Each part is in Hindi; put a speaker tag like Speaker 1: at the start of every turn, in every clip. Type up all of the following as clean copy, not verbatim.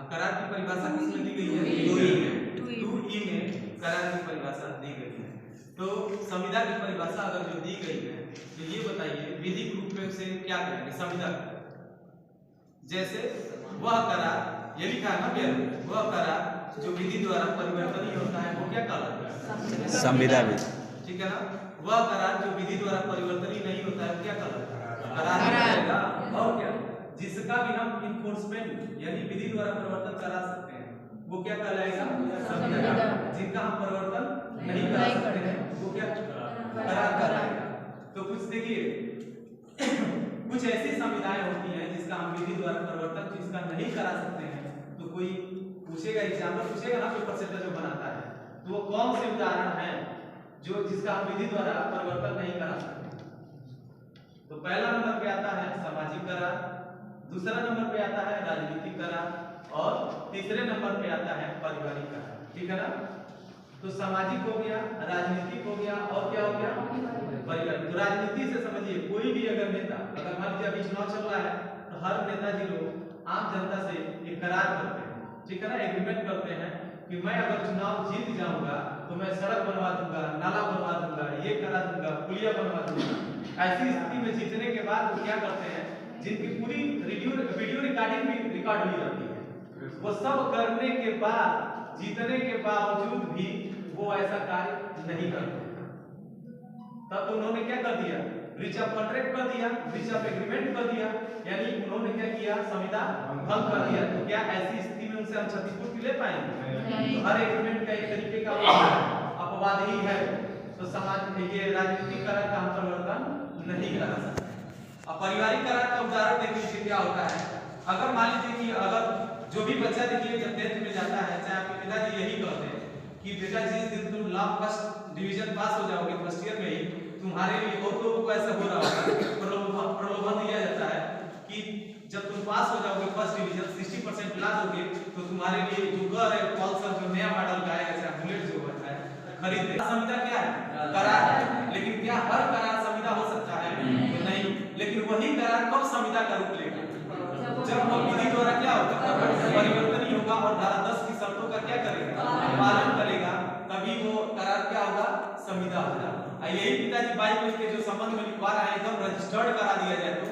Speaker 1: करार की परिभाषा किसमें दी गई है? 2E में। 2E में करार की परिभाषा दी गई है। तो संविदा की परिभाषा अगर जो दी गई है तो ये बताइए विधिक रूप में उसे क्या करेंगे? संविदा जैसे वह करार, ये लिखा है ना भैया, वह करार जो विधि द्वारा परिवर्तनीय होता है वो क्या कहलाता है?
Speaker 2: संविदा भी।
Speaker 1: ठीक है ना। वह करार जो विधि द्वारा परिवर्तनीय नहीं होता है क्या कहलाता है? करार रहेगा। और क्या? जिसका भी हम इन्फोर्समेंट यानी विधि द्वारा परिवर्तन करा सकते हैं वो क्या कहलाएगा? संविदा। जिनका हम परिवर्तन नहीं करा सकते हैं वो क्या करार कहलाएगा। तो कुछ देखिए कुछ ऐसी संविधाएं होती हैं जिसका हम विधि द्वारा परिवर्तन जिसका नहीं करा सकते हैं, तो कोई पूछेगा एग्जाम्पल पूछेगा ना पेपर सेटर जो बनाता है तो वो कौन से उदाहरण है जो जिसका हम विधि द्वारा परिवर्तन नहीं करा सकते? तो पहला नंबर पे आता है सामाजिक करार, दूसरा नंबर पे आता है राजनीतिक करार और तीसरे नंबर पे आता है पारिवारिक करार। ठीक है ना। तो सामाजिक हो गया, राजनीतिक हो गया और क्या हो गया? पारिवारिक। तो राजनीति से समझिए कोई भी अगर नेता, अगर मान लीजिए अभी चुनाव चल रहा है तो हर नेताजी लोग आम जनता से एक करार करते हैं, ठीक है ना, एग्रीमेंट करते हैं कि मैं अगर चुनाव जीत जाऊंगा तो मैं सड़क बनवा दूंगा, नाला बनवा दूंगा, ये करा दूंगा, पुलिया बनवा दूंगा। ऐसी स्थिति में जीतने के बाद वो क्या करते हैं, जिनकी पूरी वीडियो रिकॉर्डिंग भी रिकॉर्ड हुई रहती है, वो सब करने के बाद जीतने के बावजूद भी वो ऐसा कार्य नहीं करते। तब तो उन्होंने क्या कर दिया? ब्रीच ऑफ कॉन्ट्रैक्ट कर दिया, ब्रीच ऑफ एग्रीमेंट कर दिया, यानी उन्होंने क्या किया? संविदा भंग कर दिया। तो क्या ऐसी स्थिति में उनसे हम क्षतिपूर्ति ले पाएंगे? तो हर एग्रीमेंट का एक तरीके का अपवाद ही है। तो समाज ये राजनीतिक करार का हम परिवर्तन नहीं करा सकते। अब पारिवारिक करार का उदाहरण देखिए क्या होता है। अगर मान लीजिए कि अगर जो भी बच्चा देखिए जब 10th में जाता है, चाहे आपके पिताजी यही कहते हैं कि बेटा जिस दिन तुम लॉ फर्स्ट डिवीजन पास हो जाओगे फर्स्ट ईयर में ही, तुम्हारे लिए बहुत लोगों को ऐसा हो रहा होगा, प्रलोभन दिया जाता है कि जब तुम पास हो जाओगे फर्स्ट डिवीजन 60% ला दोगे तो तुम्हारे लिए जो कार है पल्सर जो नया मॉडल का आएगा, चाहे बुलेट जो होता है, खरीद दे। संविदा क्या है? करार है। लेकिन क्या हर करार संविदा हो सकता है? तो नहीं। लेकिन वही करार कब संविदा का रूप लेगा? जब वो विधि द्वारा क्या होगा? परिवर्तनीय होगा और धारा 10 की शर्तों का क्या करेगा? पालन करेगा, तभी वो करार क्या होगा? संविदा होगा। यही पिताजी बाइक के जो संबंध में लिखवा रहा है एकदम रजिस्टर्ड करा दिया जाए तो,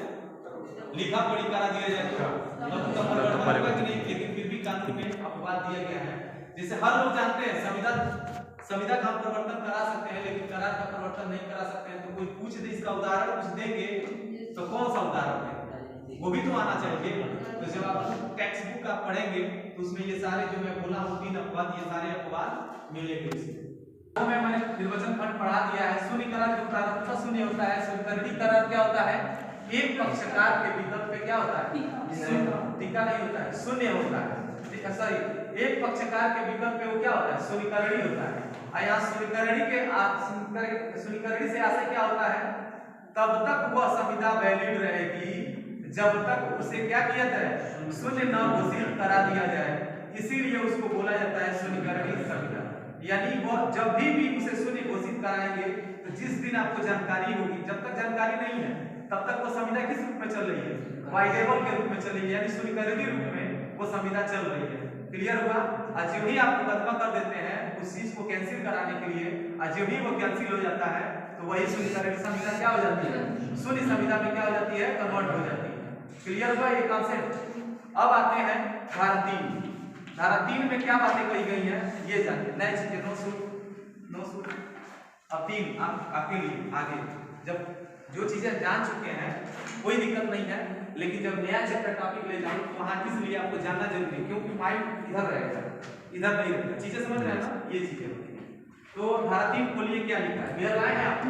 Speaker 1: लिखा पढ़ी करा दिया जाए तो परिवर्तन नहीं, लेकिन फिर भी कानून में अपवाद दिया गया है। जैसे हर लोग जानते हैं संविदा का हम परिवर्तन करा सकते हैं लेकिन करार का परिवर्तन नहीं करा सकते हैं। तो कोई पूछ दे इसका उदाहरण कुछ देंगे तो कौन सा उदाहरण है वो भी तो आना चाहिए। तो जब आप टेक्स्ट बुक आप पढ़ेंगे तो उसमें ये सारे जो मैं बोला हूँ 3 अपवाद, ये सारे अपवाद मिलेंगे इसमें। तो मैंने निर्वचन खंड पढ़ा दिया है। शून्य करार जो प्रारंभिक शून्य होता है, स्वीकृति करार क्या होता है? एक पक्षकार के विकल्प पे क्या होता है? टीका नहीं होता है, शून्य होता है। ठीक है, सही। एक पक्षकार के विकल्प पे वो क्या होता है? स्वीकृति होता है। यहाँ स्वीकृति से आशय क्या होता है? तब तक वह संविदा वैलिड रहेगी जब तक उसे क्या किया जाए? शून्य न घोषित करा दिया जाए। इसीलिए उसको बोला जाता है स्वीकृति संविदा। यानी वो जब भी उसे शून्य घोषित कराएंगे तो जिस दिन आपको जानकारी होगी, जब तक जानकारी नहीं है तब तक वो संविदा किस रूप में चल रही है? वाइडेबल के रूप में चल रही है, यानी स्वीकृति रूप में वो संविदा चल रही है। क्लियर हुआ? आज जो ही आप मुकदमा कर देते हैं उस चीज को कैंसिल कराने के लिए, आज जो ही वो कैंसिल हो जाता है तो वही स्वीकृति संविदा क्या हो जाती है? शून्य संविदा में क्या हो जाती है? कन्वर्ट हो जाती है। क्लियर हुआ ये कॉन्सेप्ट? अब आते हैं धारा 3। धारा 3 में क्या बातें कही गई हैं ये जानिए। नेक्स्ट के नो सूट। अब 3 आपके लिए आगे जब जो चीजें जान चुके हैं कोई दिक्कत नहीं है, लेकिन जब नया चैप्टर टॉपिक ले जाऊं तो वहां किस लिए आपको जानना जरूरी है, क्योंकि माइंड इधर रहेगा, इधर नहीं रहेगा। चीजें समझ रहे हैं ना? ये चीजें। तो धारा 3 खोलिए, क्या लिखा है? मेरा लाए हैं आप